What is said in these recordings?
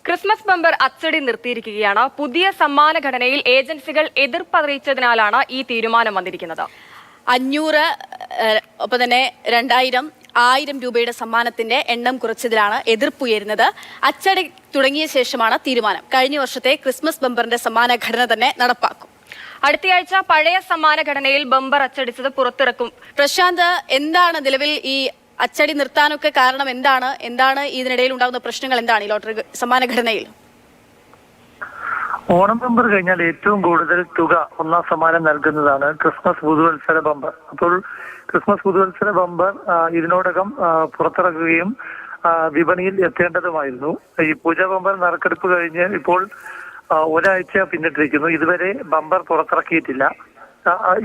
Christmas bumper അച്ചടി നിർത്തിയിരിക്കുകയാണ്. പുതിയ സമ്മാന ഘടനയിൽ ഏജൻസികൾ എതിർപ്പറിയിച്ചതിനാലാണ് ഈ തീരുമാനം വന്നിരിക്കുന്നത്. 500, ഒപ്പം തന്നെ 2000, 1000 രൂപയുടെ സമ്മാനത്തിന്റെ എണ്ണം കുറച്ചതിലാണ് എതിർപ്പുയരുന്നത്. അച്ചടി തുടങ്ങിയ ശേഷമാണ് തീരുമാനം. കഴിഞ്ഞ വർഷത്തെ ക്രിസ്മസ് ബമ്പറിന്റെ സമ്മാന ഘടന തന്നെ നടപ്പാക്കും. അടുത്തയാഴ്ച പഴയ സമ്മാന ഘടനയിൽ ബമ്പർ അച്ചടിച്ചത് പുറത്തിറക്കും. പ്രശാന്ത്, എന്താണ് നിലവിൽ ഈ അച്ചടി നിർത്താനൊക്കെ കാരണം? എന്താണ് ഇതിനിടയിൽ ഉണ്ടാകുന്ന പ്രശ്നങ്ങൾ? എന്താണ് ഈ ലോട്ടറി സമ്മാന ഘടനയിൽ? ഓണം ബമ്പർ കഴിഞ്ഞാൽ ഏറ്റവും കൂടുതൽ തുക ഒന്നാം സമ്മാനം നൽകുന്നതാണ് ക്രിസ്മസ് പുതുവത്സര ബമ്പർ. അപ്പോൾ ക്രിസ്മസ് പുതുവത്സര ബമ്പർ ഇതിനോടകം പുറത്തിറക്കുകയും വിപണിയിൽ എത്തേണ്ടതുമായിരുന്നു. ഈ പൂജ ബമ്പർ നറുക്കെടുപ്പ് കഴിഞ്ഞ് ഇപ്പോൾ ഒരാഴ്ച പിന്നിട്ടിരിക്കുന്നു. ഇതുവരെ ബമ്പർ പുറത്തിറക്കിയിട്ടില്ല.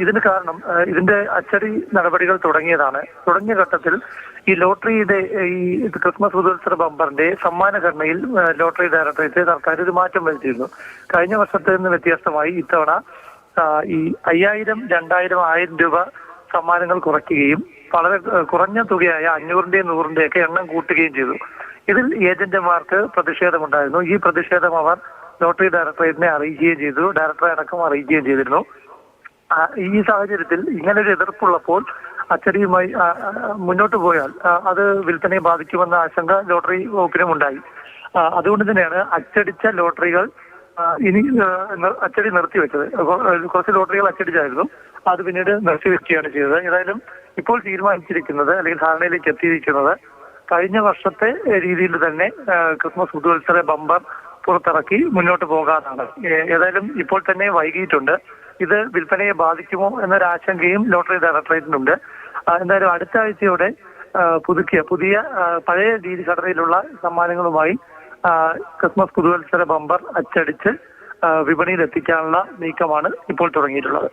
ഇതിന് കാരണം ഇതിന്റെ അച്ചടി നടപടികൾ തുടങ്ങിയ ഘട്ടത്തിൽ ഈ ലോട്ടറിയുടെ ഈ ക്രിസ്മസ് പുതുവത്സര ബമ്പറിന്റെ സമ്മാന ഘടനയിൽ ലോട്ടറി ഡയറക്ടറേറ്റ് സർക്കാർ ഒരു മാറ്റം വരുത്തിയിരുന്നു. കഴിഞ്ഞ വർഷത്തിൽ നിന്ന് വ്യത്യസ്തമായി ഇത്തവണ ഈ 5000, 2000, 1000 രൂപ സമ്മാനങ്ങൾ കുറയ്ക്കുകയും വളരെ കുറഞ്ഞ തുകയായ 500-ന്റെയും 100-ന്റെയൊക്കെ എണ്ണം കൂട്ടുകയും ചെയ്തു. ഇതിൽ ഏജന്റുമാർക്ക് പ്രതിഷേധമുണ്ടായിരുന്നു. ഈ പ്രതിഷേധം അവർ ലോട്ടറി ഡയറക്ടറേറ്റിനെ അറിയിക്കുകയും ചെയ്തു. ഡയറക്ടറെ അടക്കം അറിയിക്കുകയും ചെയ്തിരുന്നു. ഈ സാഹചര്യത്തിൽ ഇങ്ങനൊരു എതിർപ്പുള്ളപ്പോൾ അച്ചടിയുമായി മുന്നോട്ട് പോയാൽ അത് വിൽപ്പനയെ ബാധിക്കുമെന്ന ആശങ്ക ലോട്ടറി വകുപ്പിനും ഉണ്ടായി. അതുകൊണ്ട് തന്നെയാണ് അച്ചടിച്ച ലോട്ടറികൾ ഇനി അച്ചടി നിർത്തിവെച്ചത്. കുറച്ച് ലോട്ടറികൾ അച്ചടിച്ചായിരുന്നു, അത് പിന്നീട് നിർത്തിവെക്കുകയാണ് ചെയ്തത്. ഏതായാലും ഇപ്പോൾ തീരുമാനിച്ചിരിക്കുന്നത്, അല്ലെങ്കിൽ ധാരണയിലേക്ക് എത്തിയിരിക്കുന്നത്, കഴിഞ്ഞ വർഷത്തെ രീതിയിൽ തന്നെ ക്രിസ്മസ് പുതുവത്സര ബമ്പർ പുറത്തിറക്കി മുന്നോട്ട് പോകാനാണ്. ഏതായാലും ഇപ്പോൾ തന്നെ വൈകിയിട്ടുണ്ട്. ഇത് വിൽപ്പനയെ ബാധിക്കുമോ എന്നൊരാശങ്കയും ലോട്ടറി ഡയറക്ടറേറ്റിനുണ്ട്. എന്തായാലും അടുത്ത ആഴ്ചയോടെ പുതിയ പഴയ രീതി ഘടനയിലുള്ള സമ്മാനങ്ങളുമായി ക്രിസ്മസ് പുതുവത്സര ബമ്പർ അച്ചടിച്ച് വിപണിയിൽ എത്തിക്കാനുള്ള നീക്കമാണ് ഇപ്പോൾ തുടങ്ങിയിട്ടുള്ളത്.